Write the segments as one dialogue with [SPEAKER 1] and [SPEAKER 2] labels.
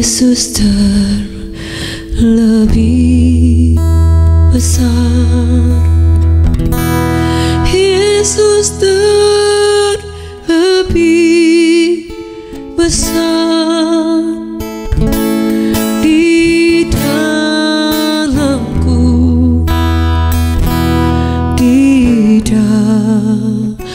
[SPEAKER 1] Yesus terlebih besar, Yesus terlebih besar di dalamku, di dalamku.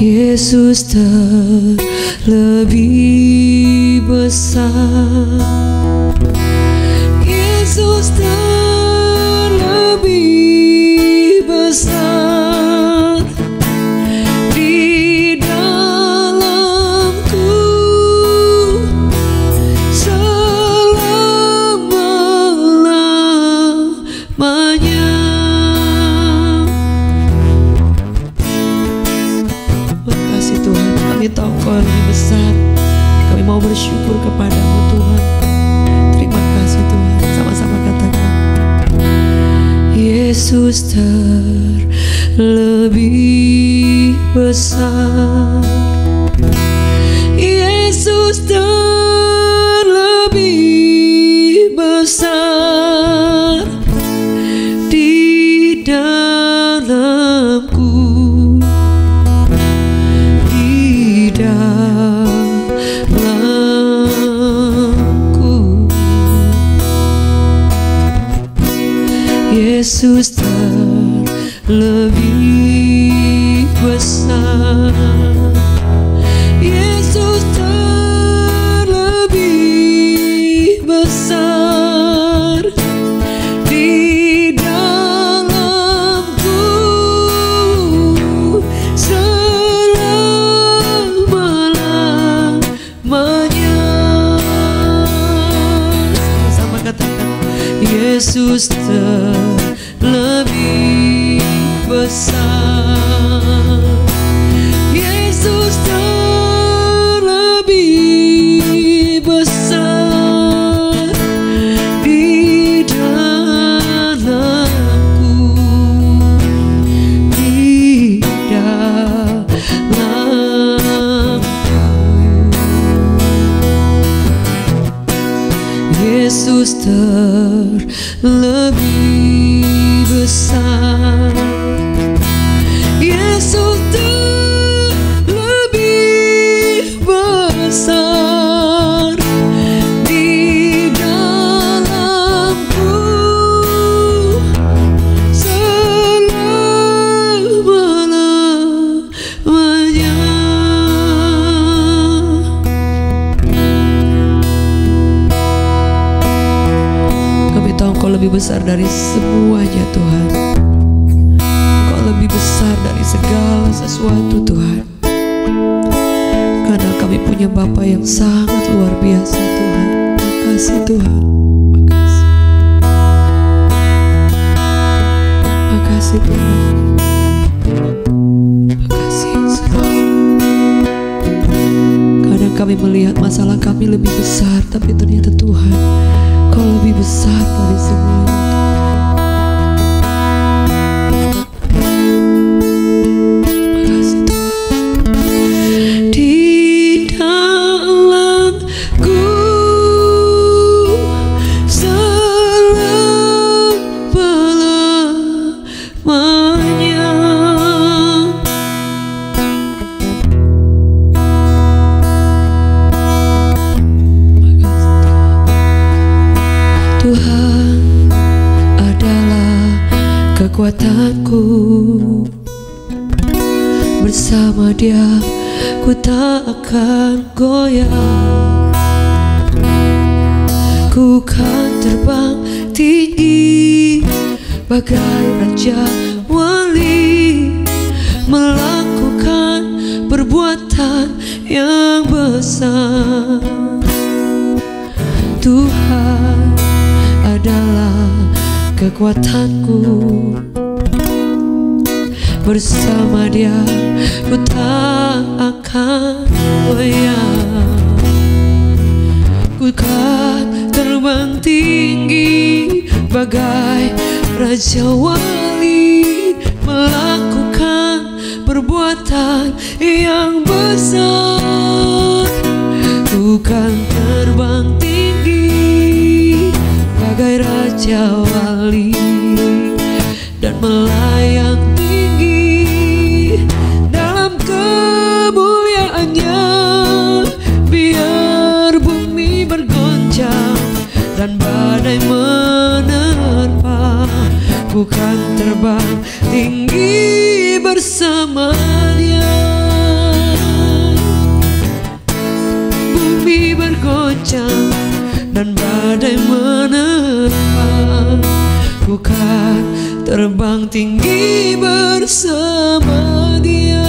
[SPEAKER 1] Yesus terlebih besar, Yesus terlebih besar di dalamku selama-lamanya. Makasih Tuhan, kami tahu Kau lebih besar. Kami mau bersyukur kepada-Mu Tuhan. Terima kasih Tuhan. Sama-sama katakan, Yesus terlebih besar, Yesus terlebih besar di dalamku, di dalamku. Yesus terlebih besar, Yesus terlebih besar di dalamku selama-lamanya. Sama-sama katakan, Yesus terlebih besar, Yesus terlebih besar di dalamku, di dalamku. Yesus terlebih besar, Yesus terlebih besar di dalamku selama-lamanya. Kami tahu Engkau lebih besar dari semuanya Tuhan. Engkau lebih besar dari segala sesuatu Tuhan. Karena kami punya Bapa yang sangat luar biasa Tuhan. Makasih Tuhan. Makasih. Makasih Tuhan. Makasih Yesus. Kadang kami melihat masalah kami lebih besar, tapi ternyata Tuhan, Kau lebih besar dari semuanya. Makasih Tuhan. Di dalamku selama-lamanya. Tuhan adalah kekuatanku, bersama Dia ku tak akan goyah. Ku kan terbang tinggi bagai raja wali, melakukan perbuatan yang besar. Tuhan adalah kekuatanku, bersama Dia ku tak akan goyah. Ku kan terbang tinggi bagai raja wali, melakukan perbuatan yang besar. Ku kan terbang tinggi bagai raja wali dan melayang tinggi dalam kemuliaannya. Biar bumi bergoncang dan badai menerpa, ku kan terbang tinggi bersama Dia. Bumi bergoncang dan badai menerpa, ku kan terbang tinggi bersama Dia.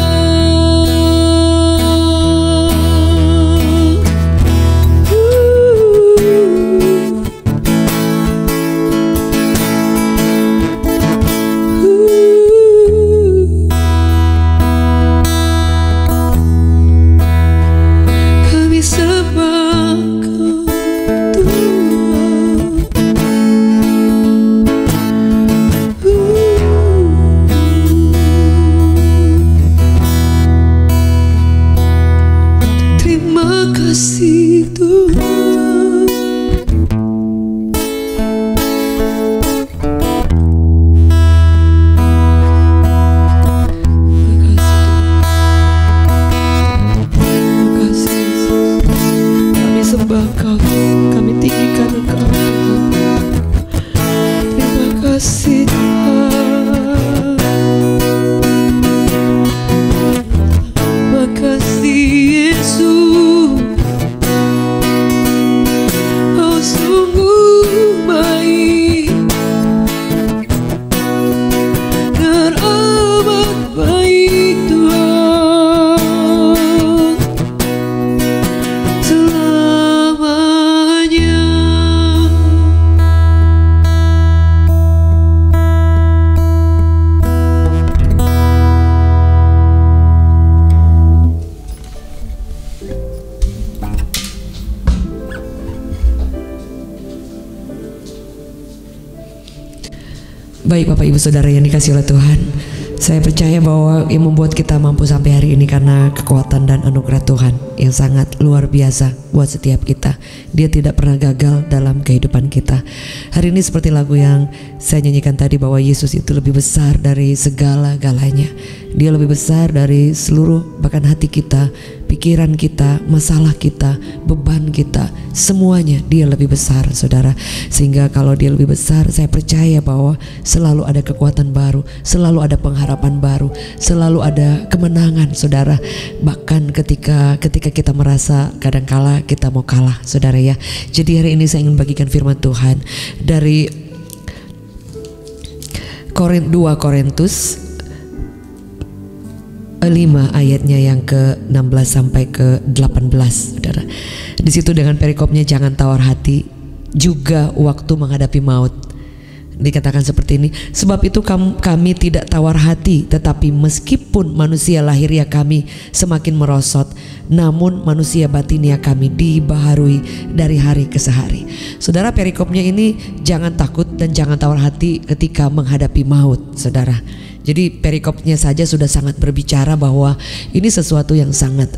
[SPEAKER 1] Baik Bapak Ibu Saudara yang dikasihi oleh Tuhan, saya percaya bahwa yang membuat kita mampu sampai hari ini karena kekuatan dan anugerah Tuhan yang sangat luar biasa buat setiap kita. Dia tidak pernah gagal dalam kehidupan kita. Hari ini seperti lagu yang saya nyanyikan tadi, bahwa Yesus itu lebih besar dari segala-galanya. Dia lebih besar dari seluruh, bahkan hati kita, pikiran kita, masalah kita, beban kita, semuanya Dia lebih besar, saudara. Sehingga kalau Dia lebih besar, saya percaya bahwa selalu ada kekuatan baru, selalu ada pengharapan baru, selalu ada kemenangan, saudara. Bahkan ketika kita merasa kadangkala kita mau kalah, saudara ya. Jadi hari ini saya ingin bagikan firman Tuhan dari 2 Korintus 5 ayatnya yang ke-16 sampai ke-18, saudara. Di situ dengan perikopnya, jangan tawar hati juga waktu menghadapi maut. Dikatakan seperti ini, sebab itu kami tidak tawar hati, tetapi meskipun manusia lahiriah kami semakin merosot, namun manusia batinia kami dibaharui dari hari ke hari. Saudara, perikopnya ini jangan takut dan jangan tawar hati ketika menghadapi maut, saudara. Jadi perikopnya saja sudah sangat berbicara bahwa ini sesuatu yang sangat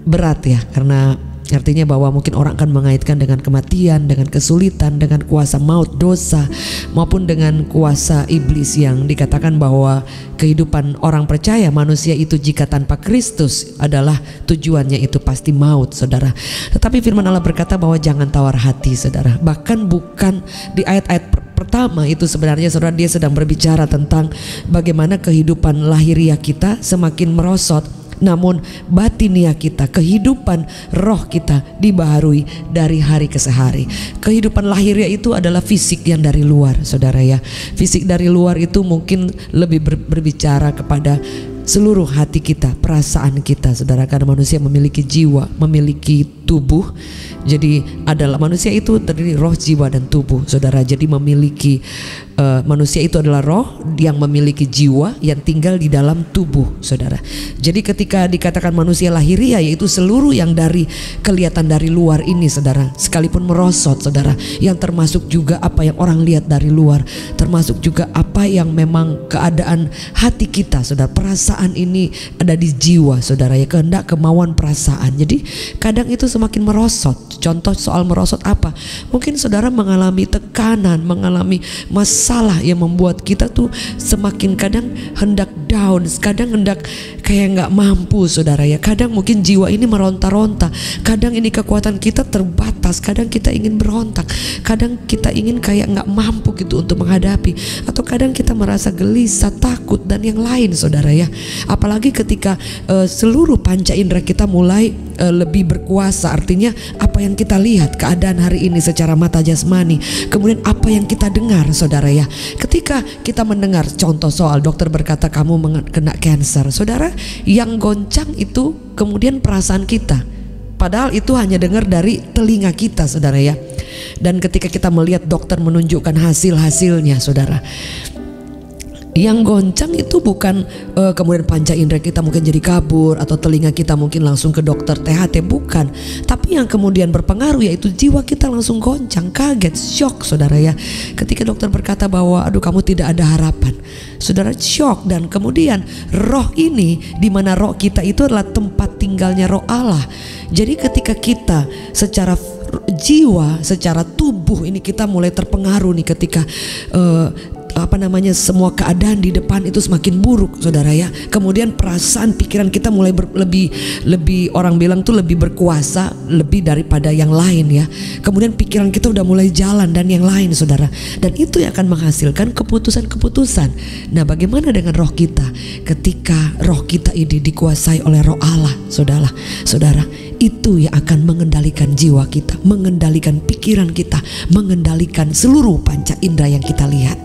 [SPEAKER 1] berat ya, karena artinya bahwa mungkin orang akan mengaitkan dengan kematian, dengan kesulitan, dengan kuasa maut, dosa, maupun dengan kuasa iblis, yang dikatakan bahwa kehidupan orang percaya manusia itu jika tanpa Kristus adalah tujuannya itu pasti maut, saudara. Tetapi firman Allah berkata bahwa jangan tawar hati, saudara. Bahkan bukan di ayat-ayat pertama itu sebenarnya, saudara, dia sedang berbicara tentang bagaimana kehidupan lahiriah kita semakin merosot, namun batinia kita, kehidupan roh kita dibaharui dari hari ke hari. Kehidupan lahiriah itu adalah fisik yang dari luar, saudara ya. Fisik dari luar itu mungkin lebih berbicara kepada seluruh hati kita, perasaan kita, saudara, karena manusia memiliki jiwa, memiliki tubuh. Jadi adalah manusia itu terdiri roh, jiwa, dan tubuh, saudara. Jadi memiliki manusia itu adalah roh yang memiliki jiwa yang tinggal di dalam tubuh, saudara. Jadi ketika dikatakan manusia lahiriah, yaitu seluruh yang dari kelihatan dari luar ini, saudara, sekalipun merosot, saudara, yang termasuk juga apa yang orang lihat dari luar, termasuk juga apa yang memang keadaan hati kita, saudara. Perasaan ini ada di jiwa, saudara, ya, kehendak, kemauan, perasaan. Jadi kadang itu semakin merosot. Contoh soal merosot apa? Mungkin saudara mengalami tekanan, mengalami masalah yang membuat kita tuh semakin kadang hendak down, kadang hendak kayak nggak mampu, saudara, ya. Kadang mungkin jiwa ini meronta-ronta, kadang ini kekuatan kita terbatas, kadang kita ingin berontak, kadang kita ingin kayak nggak mampu gitu untuk menghadapi, atau kadang kita merasa gelisah, takut, dan yang lain, saudara, ya. Apalagi ketika seluruh panca indera kita mulai lebih berkuasa, artinya apa yang kita lihat keadaan hari ini secara mata jasmani, kemudian apa yang kita dengar, saudara, ya. Ketika kita mendengar contoh soal dokter berkata kamu kena cancer, saudara, yang goncang itu kemudian perasaan kita, padahal itu hanya dengar dari telinga kita, saudara, ya. Dan ketika kita melihat dokter menunjukkan hasil-hasilnya, saudara, yang goncang itu bukan kemudian panca indera kita mungkin jadi kabur, atau telinga kita mungkin langsung ke dokter THT, bukan. Tapi yang kemudian berpengaruh yaitu jiwa kita langsung goncang, kaget, shock, saudara, ya. Ketika dokter berkata bahwa aduh kamu tidak ada harapan, saudara, shock. Dan kemudian roh ini, di mana roh kita itu adalah tempat tinggalnya roh Allah. Jadi ketika kita secara jiwa, secara tubuh ini kita mulai terpengaruh nih ketika semua keadaan di depan itu semakin buruk, saudara, ya. Kemudian perasaan, pikiran kita mulai lebih orang bilang tuh lebih berkuasa, lebih daripada yang lain, ya. Kemudian pikiran kita udah mulai jalan dan yang lain, saudara. Dan itu yang akan menghasilkan keputusan-keputusan. Nah, bagaimana dengan roh kita? Ketika roh kita ini dikuasai oleh roh Allah, saudara, itu yang akan mengendalikan jiwa kita, mengendalikan pikiran kita, mengendalikan seluruh panca indera yang kita lihat.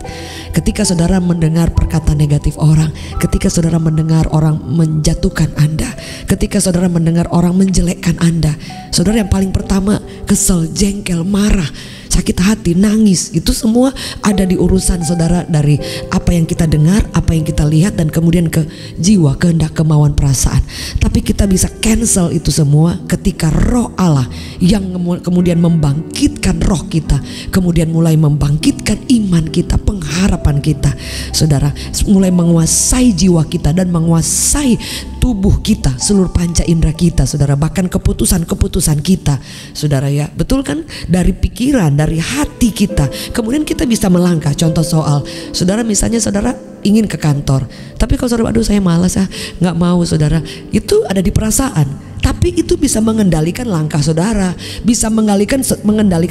[SPEAKER 1] Ketika saudara mendengar perkataan negatif orang, ketika saudara mendengar orang menjatuhkan Anda, ketika saudara mendengar orang menjelekkan Anda, saudara, yang paling pertama kesel, jengkel, marah, sakit hati, nangis, itu semua ada di urusan saudara dari apa yang kita dengar, apa yang kita lihat, dan kemudian ke jiwa, kehendak, kemauan, perasaan. Tapi kita bisa cancel itu semua ketika roh Allah yang kemudian membangkitkan roh kita, kemudian mulai membangkitkan iman kita, pengharapan kita, saudara, mulai menguasai jiwa kita dan menguasai tubuh kita, seluruh panca indera kita, saudara, bahkan keputusan-keputusan kita, saudara, ya. Betul kan? Dari pikiran, dari hati kita, kemudian kita bisa melangkah. Contoh soal, saudara, misalnya saudara ingin ke kantor, tapi kalau saudara, aduh saya malas, nggak mau, saudara, itu ada di perasaan. Tapi itu bisa mengendalikan langkah saudara, bisa mengendalikan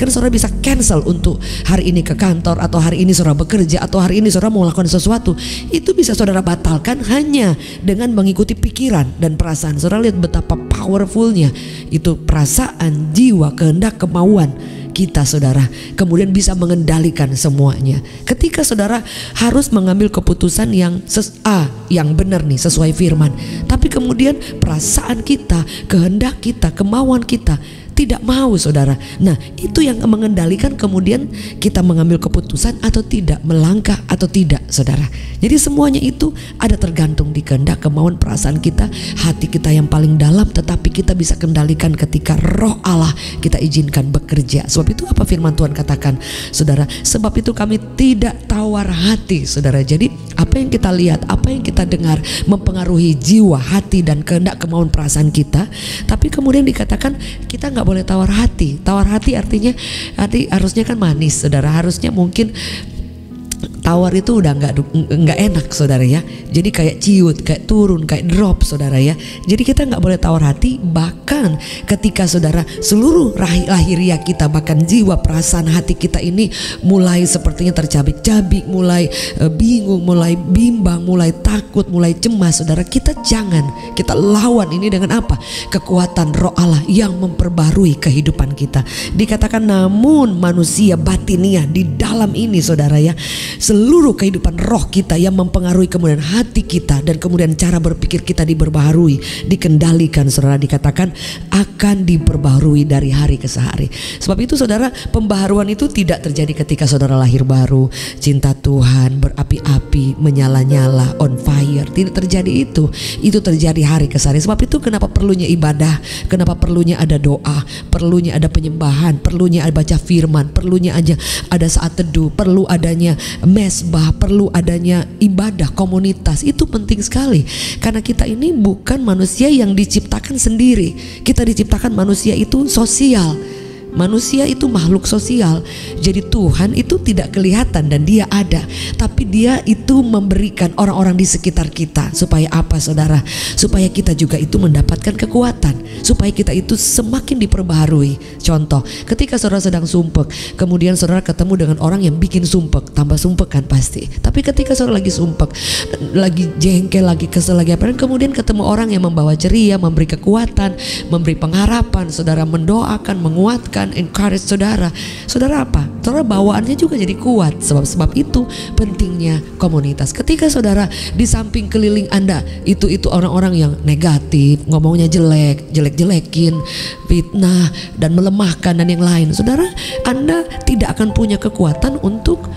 [SPEAKER 1] saudara bisa cancel untuk hari ini ke kantor, atau hari ini saudara bekerja, atau hari ini saudara mau melakukan sesuatu. Itu bisa saudara batalkan hanya dengan mengikuti pikiran dan perasaan. Saudara lihat betapa powerfulnya itu perasaan, jiwa, kehendak, kemauan kita, saudara, kemudian bisa mengendalikan semuanya. Ketika saudara harus mengambil keputusan yang yang benar nih, sesuai firman, tapi kemudian perasaan kita, kehendak kita, kemauan kita tidak mau, saudara. Nah, itu yang mengendalikan kemudian kita mengambil keputusan atau tidak, melangkah atau tidak, saudara. Jadi semuanya itu ada tergantung di kehendak, kemauan, perasaan kita, hati kita yang paling dalam. Tetapi kita bisa kendalikan ketika roh Allah kita izinkan bekerja. Sebab itu apa firman Tuhan katakan, saudara? Sebab itu kami tidak tawar hati, saudara. Jadi apa yang kita lihat, apa yang kita dengar mempengaruhi jiwa, hati, dan kehendak, kemauan, perasaan kita. Tapi kemudian dikatakan kita nggak boleh tawar hati. Tawar hati artinya harusnya kan manis, saudara. Harusnya mungkin tawar itu udah nggak enak, saudara, ya. Jadi kayak ciut, kayak turun, kayak drop, saudara, ya. Jadi kita nggak boleh tawar hati. Bahkan ketika saudara seluruh lahiriah kita, bahkan jiwa, perasaan, hati kita ini mulai sepertinya tercabik-cabik, mulai bingung, mulai bimbang, mulai takut, mulai cemas, saudara, kita lawan ini dengan apa? Kekuatan roh Allah yang memperbarui kehidupan kita. Dikatakan namun manusia batiniah di dalam ini, saudara, ya, seluruh kehidupan roh kita yang mempengaruhi kemudian hati kita, dan kemudian cara berpikir kita diperbaharui, dikendalikan. Saudara, dikatakan akan diperbaharui dari hari ke hari. Sebab itu saudara, pembaharuan itu tidak terjadi ketika saudara lahir baru, cinta Tuhan berapi-api, menyala-nyala, on fire. Tidak terjadi itu. Itu terjadi hari ke hari. Sebab itu kenapa perlunya ibadah, kenapa perlunya ada doa, perlunya ada penyembahan, perlunya ada baca firman, perlunya aja ada saat teduh, perlu adanya mesbah, perlu adanya ibadah komunitas. Itu penting sekali, karena kita ini bukan manusia yang diciptakan sendiri. Kita diciptakan manusia itu sosial. Manusia itu makhluk sosial. Jadi Tuhan itu tidak kelihatan dan dia ada, tapi dia itu memberikan orang-orang di sekitar kita. Supaya apa saudara? Supaya kita juga itu mendapatkan kekuatan, supaya kita itu semakin diperbaharui. Contoh, ketika saudara sedang sumpek, kemudian saudara ketemu dengan orang yang bikin sumpek, tambah sumpek kan pasti. Tapi ketika saudara lagi sumpek, lagi jengkel, lagi kesel, lagi apa, dan kemudian ketemu orang yang membawa ceria, memberi kekuatan, memberi pengharapan, saudara mendoakan, menguatkan, encourage saudara. Saudara apa? Saudara bawaannya juga jadi kuat. Sebab itu pentingnya komunitas. Ketika saudara di samping keliling Anda itu orang-orang yang negatif, ngomongnya jelek-jelekin, fitnah dan melemahkan dan yang lain, saudara, Anda tidak akan punya kekuatan untuk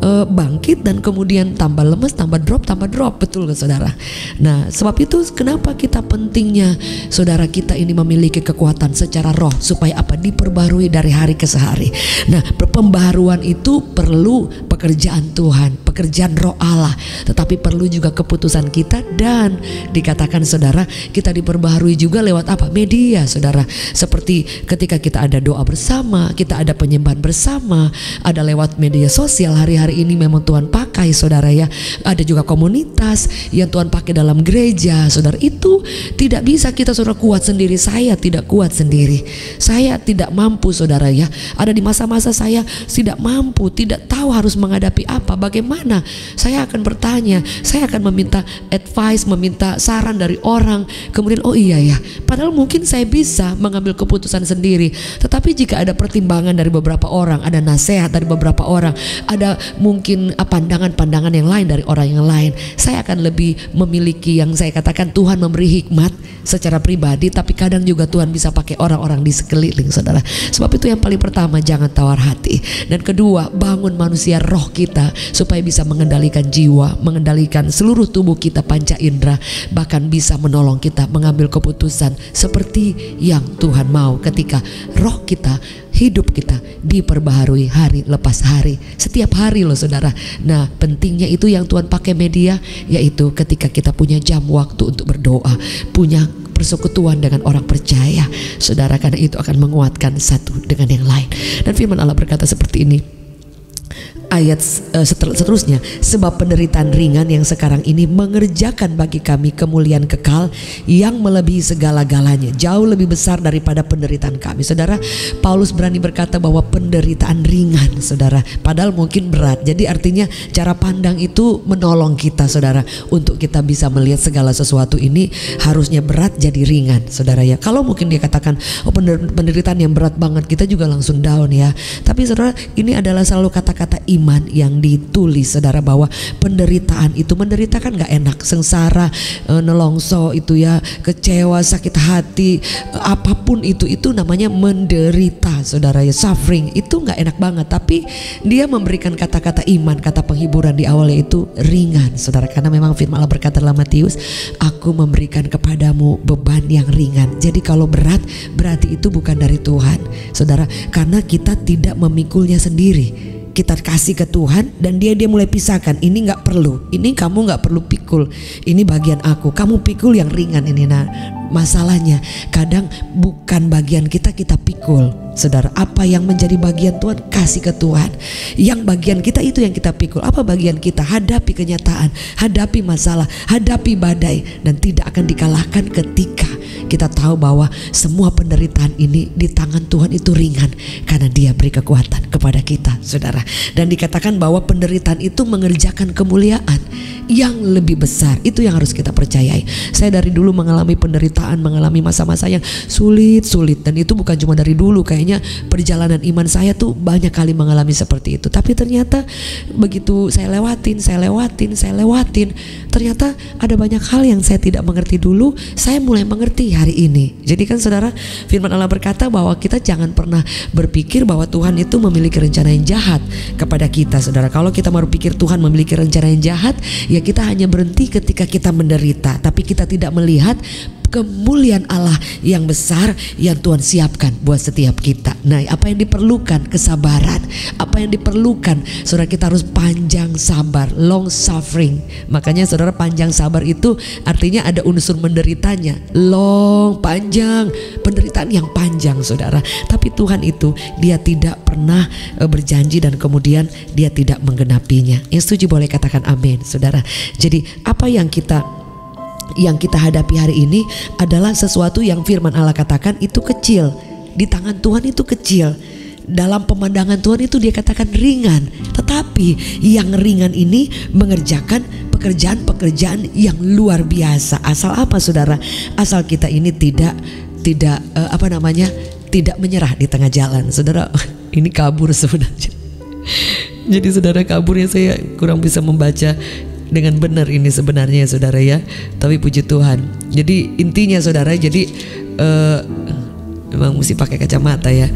[SPEAKER 1] bangkit, dan kemudian tambah lemes, tambah drop, betul kan saudara? Nah, sebab itu kenapa kita pentingnya saudara kita ini memiliki kekuatan secara roh, supaya apa? Diperbarui dari hari ke hari. Nah, pembaharuan itu perlu pekerjaan Tuhan, pekerjaan roh Allah, tetapi perlu juga keputusan kita, dan dikatakan saudara, kita diperbaharui juga lewat apa? Media saudara. Seperti ketika kita ada doa bersama, kita ada penyembahan bersama, ada lewat media sosial. Hari ini memang Tuhan pakai saudara ya. Ada juga komunitas yang Tuhan pakai dalam gereja. Saudara, itu tidak bisa kita saudara kuat sendiri. Saya tidak kuat sendiri. Saya tidak mampu saudara ya. Ada di masa-masa saya tidak mampu, tidak tahu harus menghadapi apa, bagaimana. Saya akan bertanya, saya akan meminta advice, meminta saran dari orang. Kemudian oh iya ya, padahal mungkin saya bisa mengambil keputusan sendiri. Tetapi jika ada pertimbangan dari beberapa orang, ada nasihat dari beberapa orang, ada mungkin pandangan-pandangan yang lain dari orang yang lain, saya akan lebih memiliki yang saya katakan Tuhan memberi hikmat secara pribadi, tapi kadang juga Tuhan bisa pakai orang-orang di sekeliling saudara. Sebab itu yang paling pertama, jangan tawar hati, dan kedua, bangun manusia roh kita supaya bisa mengendalikan jiwa, mengendalikan seluruh tubuh kita, panca indera, bahkan bisa menolong kita mengambil keputusan seperti yang Tuhan mau ketika roh kita, hidup kita diperbaharui hari lepas hari, setiap hari loh saudara. Nah, pentingnya itu yang Tuhan pakai media, yaitu ketika kita punya jam waktu untuk berdoa, punya persekutuan dengan orang percaya saudara, karena itu akan menguatkan satu dengan yang lain. Dan firman Allah berkata seperti ini, ayat seterusnya, sebab penderitaan ringan yang sekarang ini mengerjakan bagi kami kemuliaan kekal yang melebihi segala-galanya, jauh lebih besar daripada penderitaan kami. Saudara, Paulus berani berkata bahwa penderitaan ringan saudara, padahal mungkin berat. Jadi artinya cara pandang itu menolong kita saudara, untuk kita bisa melihat segala sesuatu ini harusnya berat jadi ringan saudara ya. Kalau mungkin dia katakan oh penderitaan yang berat banget, kita juga langsung down ya. Tapi saudara, ini adalah selalu kata-kata iman yang ditulis saudara, bahwa penderitaan itu, menderita kan gak enak, sengsara, nelongso itu ya, kecewa, sakit hati, apapun itu namanya menderita saudara ya. Suffering itu gak enak banget, tapi dia memberikan kata-kata iman, kata penghiburan di awalnya itu ringan saudara, karena memang firman Allah berkata dalam Matius, aku memberikan kepadamu beban yang ringan. Jadi kalau berat, berarti itu bukan dari Tuhan saudara, karena kita tidak memikulnya sendiri. Kita kasih ke Tuhan dan dia mulai pisahkan, ini nggak perlu, ini kamu nggak perlu pikul, ini bagian aku, kamu pikul yang ringan ini. Nah, masalahnya kadang bukan bagian kita pikul saudara. Apa yang menjadi bagian Tuhan kasih ke Tuhan, yang bagian kita itu yang kita pikul. Apa bagian kita? Hadapi kenyataan, hadapi masalah, hadapi badai, dan tidak akan dikalahkan ketika kita tahu bahwa semua penderitaan ini di tangan Tuhan itu ringan, karena dia beri kekuatan kepada kita saudara. Dan dikatakan bahwa penderitaan itu mengerjakan kemuliaan. yang lebih besar. Itu yang harus kita percayai. Saya dari dulu mengalami penderitaan, mengalami masa-masa yang sulit, dan itu bukan cuma dari dulu. Kayaknya perjalanan iman saya tuh banyak kali mengalami seperti itu. Tapi ternyata begitu saya lewatin, ternyata ada banyak hal yang saya tidak mengerti dulu, saya mulai mengerti hari ini. Jadi kan saudara, firman Allah berkata bahwa kita jangan pernah berpikir bahwa Tuhan itu memiliki rencana yang jahat kepada kita, saudara. Kalau kita berpikir Tuhan memiliki rencana yang jahat, ya kita hanya berhenti ketika kita menderita, tapi kita tidak melihat kemuliaan Allah yang besar yang Tuhan siapkan buat setiap kita. Nah, apa yang diperlukan? Kesabaran. Apa yang diperlukan? Saudara, kita harus panjang sabar, long suffering. Makanya saudara, panjang sabar itu artinya ada unsur menderitanya. Long, panjang, penderitaan yang panjang, saudara. Tapi Tuhan itu, dia tidak pernah berjanji dan kemudian dia tidak menggenapinya. Yang setuju boleh katakan amin, saudara. Jadi apa yang kita hadapi hari ini adalah sesuatu yang firman Allah katakan itu kecil. Di tangan Tuhan itu kecil. Dalam pemandangan Tuhan itu dia katakan ringan. Tetapi yang ringan ini mengerjakan pekerjaan-pekerjaan yang luar biasa. Asal apa, saudara? Asal kita ini tidak menyerah di tengah jalan. Saudara, ini kabur sebenarnya. Jadi saudara, kaburnya saya kurang bisa membaca dengan benar ini sebenarnya, saudara ya. Tapi puji Tuhan. Jadi intinya saudara, jadi memang mesti pakai kacamata ya.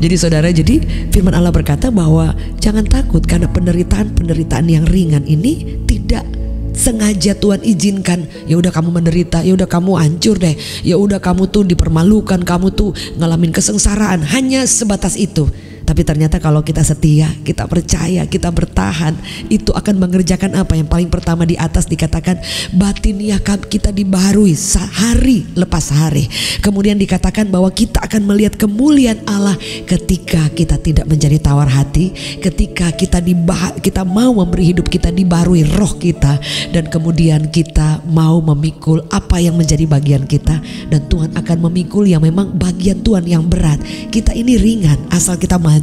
[SPEAKER 1] Jadi saudara, jadi firman Allah berkata bahwa jangan takut karena penderitaan yang ringan ini tidak sengaja Tuhan izinkan. Ya udah kamu menderita, ya udah kamu hancur deh, ya udah kamu tuh dipermalukan, kamu tuh ngalamin kesengsaraan, hanya sebatas itu. Tapi ternyata kalau kita setia, kita percaya, kita bertahan, itu akan mengerjakan apa? Yang paling pertama di atas dikatakan batiniah kita dibaharui hari lepas hari. Kemudian dikatakan bahwa kita akan melihat kemuliaan Allah ketika kita tidak menjadi tawar hati, ketika kita mau memberi hidup kita dibaharui roh kita, dan kemudian kita mau memikul apa yang menjadi bagian kita, dan Tuhan akan memikul yang memang bagian Tuhan yang berat. Kita ini ringan asal kita maju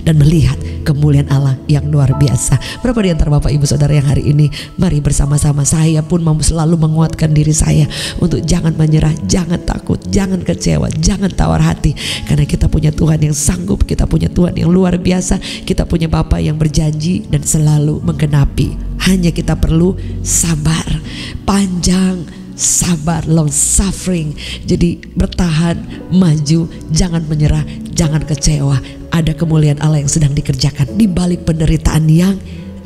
[SPEAKER 1] dan melihat kemuliaan Allah yang luar biasa. Berapa di antara Bapak Ibu Saudara yang hari ini, mari bersama-sama saya pun mau selalu menguatkan diri saya untuk jangan menyerah, jangan takut, jangan kecewa, jangan tawar hati, karena kita punya Tuhan yang sanggup, kita punya Tuhan yang luar biasa, kita punya Bapa yang berjanji dan selalu menggenapi. Hanya kita perlu sabar, panjang sabar, long suffering. Jadi bertahan, maju, jangan menyerah, jangan kecewa. Ada kemuliaan Allah yang sedang dikerjakan di balik penderitaan yang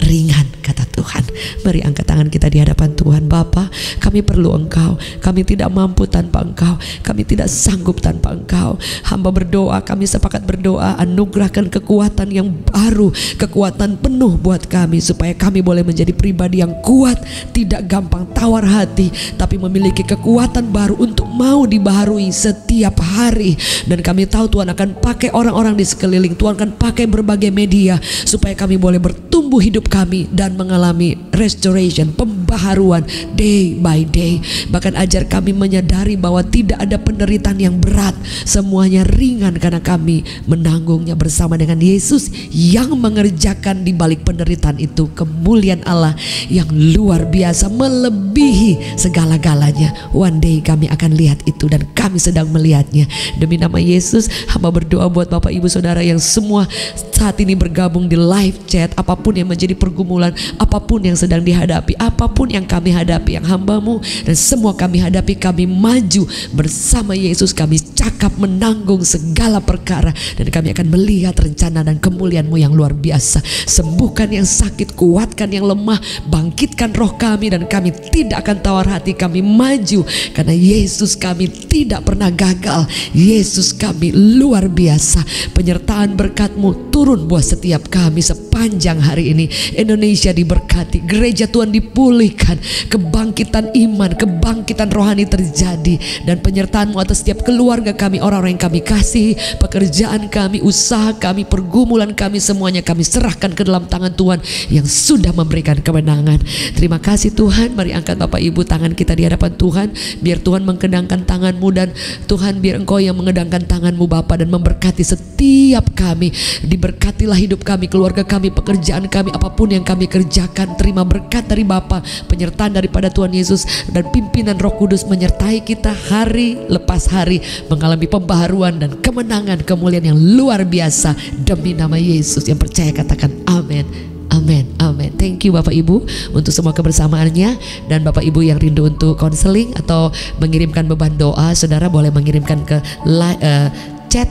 [SPEAKER 1] ringan, kata Tuhan. Mari angkat tangan kita di hadapan Tuhan. Bapa, kami perlu Engkau, kami tidak mampu tanpa Engkau, kami tidak sanggup tanpa Engkau. Hamba berdoa, kami sepakat berdoa, anugerahkan kekuatan yang baru, kekuatan penuh buat kami, supaya kami boleh menjadi pribadi yang kuat, tidak gampang tawar hati, tapi memiliki kekuatan baru untuk mau dibaharui setiap hari. Dan kami tahu Tuhan akan pakai orang-orang di sekeliling, Tuhan akan pakai berbagai media, supaya kami boleh bertumbuh hidup kami dan mengalami restoration, pembaharuan day by day. Bahkan ajar kami menyadari bahwa tidak ada penderitaan yang berat, semuanya ringan karena kami menanggungnya bersama dengan Yesus yang mengerjakan di balik penderitaan itu kemuliaan Allah yang luar biasa, melebihi segala-galanya. One day kami akan lihat itu dan kami sedang melihatnya. Demi nama Yesus, hamba berdoa buat Bapak Ibu Saudara yang semua saat ini bergabung di live chat, apapun yang menjadi pergumulan, apapun yang sedang dihadapi, apapun yang kami hadapi, yang hamba-Mu dan semua kami hadapi, kami maju bersama Yesus, kami cakap menanggung segala perkara, dan kami akan melihat rencana dan kemuliaan-Mu yang luar biasa. Sembuhkan yang sakit, kuatkan yang lemah, bangkitkan roh kami, dan kami tidak akan tawar hati, kami maju karena Yesus kami tidak pernah gagal. Yesus kami luar biasa. Penyertaan berkat-Mu turun buat setiap kami sepanjang hari ini. Indonesia diberkati, gereja Tuhan dipulihkan, kebangkitan iman, kebangkitan rohani terjadi, dan penyertaan-Mu atas setiap keluarga kami, orang-orang yang kami kasih, pekerjaan kami, usaha kami, pergumulan kami, semuanya kami serahkan ke dalam tangan Tuhan yang sudah memberikan kemenangan. Terima kasih Tuhan. Mari angkat Bapak Ibu tangan kita di hadapan Tuhan, biar Tuhan mengkedangkan tangan-Mu, dan Tuhan biar Engkau yang mengedangkan tangan-Mu Bapa dan memberkati setiap kami, Berkatilah hidup kami, keluarga kami, pekerjaan kami, apapun yang kami kerjakan. Terima berkat dari Bapa, penyertaan daripada Tuhan Yesus, dan pimpinan Roh Kudus menyertai kita hari lepas hari, mengalami pembaharuan dan kemenangan, kemuliaan yang luar biasa demi nama Yesus. Yang percaya katakan amin. Amin, amin. Thank you Bapak Ibu untuk semua kebersamaannya. Dan Bapak Ibu yang rindu untuk konseling atau mengirimkan beban doa, saudara boleh mengirimkan ke chat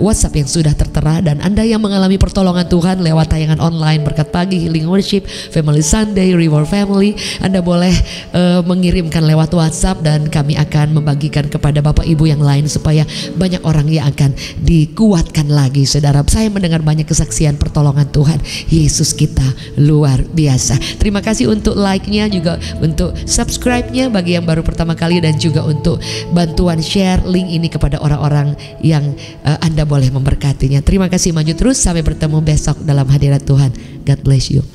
[SPEAKER 1] WhatsApp yang sudah tertera. Dan Anda yang mengalami pertolongan Tuhan lewat tayangan online Berkat Pagi, Healing Worship, Family Sunday, Reward Family, Anda boleh mengirimkan lewat WhatsApp, dan kami akan membagikan kepada Bapak Ibu yang lain supaya banyak orang yang akan dikuatkan lagi. Saudara, saya mendengar banyak kesaksian pertolongan Tuhan. Yesus kita luar biasa. Terima kasih untuk like-nya, juga untuk subscribe-nya bagi yang baru pertama kali, dan juga untuk bantuan share link ini kepada orang-orang yang Anda boleh memberkatinya. Terima kasih, maju terus, sampai bertemu besok dalam hadirat Tuhan. God bless you.